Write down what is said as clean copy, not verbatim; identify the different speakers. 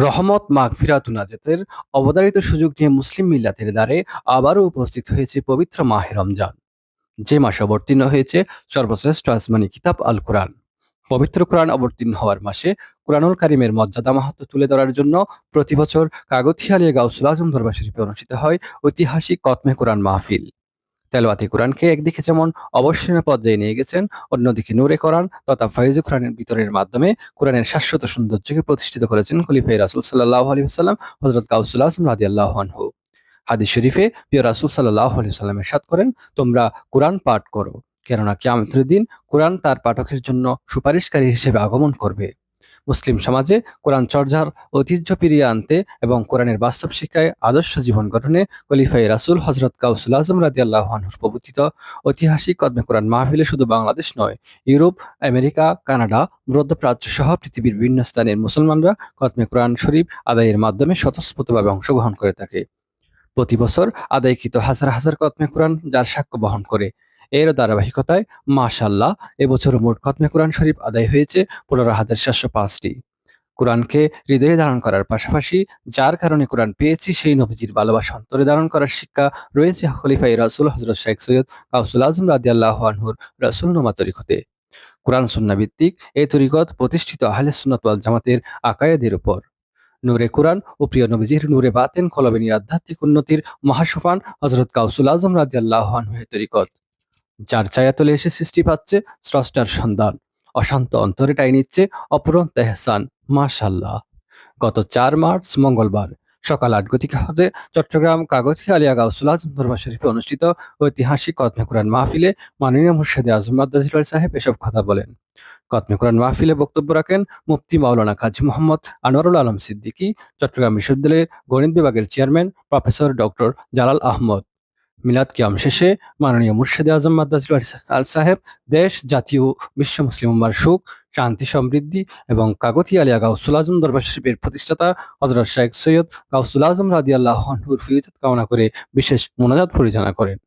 Speaker 1: রহমত মাগফিরাত নাজাতের অবধারিত সুযোগ নিয়ে মুসলিম মিল্লাতের দ্বারে আবারও উপস্থিত হয়েছে পবিত্র মাহে রমজান, যে মাসে অবতীর্ণ হয়েছে সর্বশ্রেষ্ঠ আসমানি কিতাব আল কোরআন। পবিত্র কোরআন অবতীর্ণ হওয়ার মাসে কোরআনুল কারিমের মর্যাদা মাহাত্ম্য তুলে ধরার জন্য প্রতি বছর কাগথিয়ালিয়া গাউসুল আজম দরবার শরীফে অনুষ্ঠিত হয় ঐতিহাসিক কতমে কোরআন মাহফিল। তেলাওয়াতে কোরআনকে একদিকে যেমন অবসীম পর্যায়ে নিয়ে গেছেন, অন্যদিকে নূরে কোরআন তথা ফয়েজে কোরআনের বিতরণের মাধ্যমে কোরআনের শাশ্বত সৌন্দর্যকে প্রতিষ্ঠিত করেছেন খলিফায়ে রাসূল সাল্লাল্লাহু আলাইহি ওয়াসাল্লাম হযরত গাউসুল আজম রাদিয়াল্লাহু আনহু। হাদিস শরীফে প্রিয় রাসূল সাল্লাল্লাহু আলাইহি ওয়াসাল্লাম ইরশাদ করেন, তোমরা কোরআন পাঠ করো, কেননা কিয়ামতের দিন কোরআন তার পাঠকের জন্য সুপারিশকারী হিসেবে আগমন করবে। মুসলিম সমাজে কোরআন চর্চার ঐতিহ্য ফিরিয়ে আনতে এবং কোরআনের বাস্তব শিক্ষায় আদর্শ জীবন গঠনে খলিফায়ে রাসূল হযরত গাউসুল আজম রাদিয়াল্লাহু আনহুর প্রবর্তিত ঐতিহাসিক কদমে কোরআন মাহফিলে শুধু বাংলাদেশ নয়, ইউরোপ, আমেরিকা, কানাডা, মধ্যপ্রাচ্য সহ পৃথিবীর বিভিন্ন স্থানের মুসলমানরা কদমে কোরআন শরীফ আদায়ের মাধ্যমে স্বতঃস্ফূর্তভাবে অংশগ্রহণ করে থাকে। প্রতি বছর আদায়কৃত হাজার হাজার খতমে কোরআন যার সাক্ষ্য বহন করে। এর ধারাবাহিকতায় মাশাআল্লাহ এবছর মোট খতমে কোরআন শরীফ আদায় হয়েছে ১৫,৭০৫টি। কোরআনকে হৃদয়ে ধারণ করার পাশাপাশি যার কারণে কোরআন পেয়েছি সেই নবীজির ভালোবাসা অন্তরে ধারণ করার শিক্ষা রয়েছে খলিফায়ে রাসূল হযরত শেখ সৈয়দ গাউসুল আজম রাদিয়াল্লাহু আনহুর রাসূলনুমা তরিকতে। কোরআন সুন্নাহ ভিত্তিক এই তরিকত প্রতিষ্ঠিত আহলে সুন্নাত ওয়াল জামাতের আকায়েদের উপর। নূরে কোরআন ও প্রিয় নবীজির নূরে বাতেন কলবেনী আধ্যাত্মিক উন্নতির মহাসোপান হযরত গাউসুল আজম রাদিয়াল্লাহু আনহু তরিকত, যার ছায়াতলে এসে সৃষ্টি পাচ্ছে স্রষ্টার সন্ধান, অশান্ত অন্তরে টাই নিচ্ছে অপরন্ত এহসান। মাশাআল্লাহ। গত ৪ মার্চ মঙ্গলবার সকাল ৮ হতে চট্টগ্রাম কাগজী আলিয়া গাউসুল আজম দরবার শরীফে অনুষ্ঠিত ঐতিহাসিক কতমে কোরআন মাহফিলে মাননীয় মুর্শিদে আজম মাদ্দাজিল সাহেব এসব কথা বলেন। কতমে কোরআন মাহফিলে বক্তব্য রাখেন মুফতি মাওলানা কাজী মোহাম্মদ আনোয়ারুল আলম সিদ্দিকী, চট্টগ্রাম বিশ্ববিদ্যালয়ের গণিত বিভাগের chairman professor doctor Jalal Ahmed. মিলাদ কিয়াম শেষে মাননীয় মুর্শিদে আজম মাদ্দাজিল আল সাহেব দেশ, জাতি ও বিশ্ব মুসলিম উম্মার সুখ, শান্তি, সমৃদ্ধি এবং কাগতিয়া আলিয়া গাউসুল আজম দরবার শরীফের প্রতিষ্ঠাতা হযরত শেখ সৈয়দ গাউসুল আজম রাদিয়াল্লাহু আনহুর ফিউজাত কামনা করে বিশেষ মোনাজাত পরিচালনা করেন।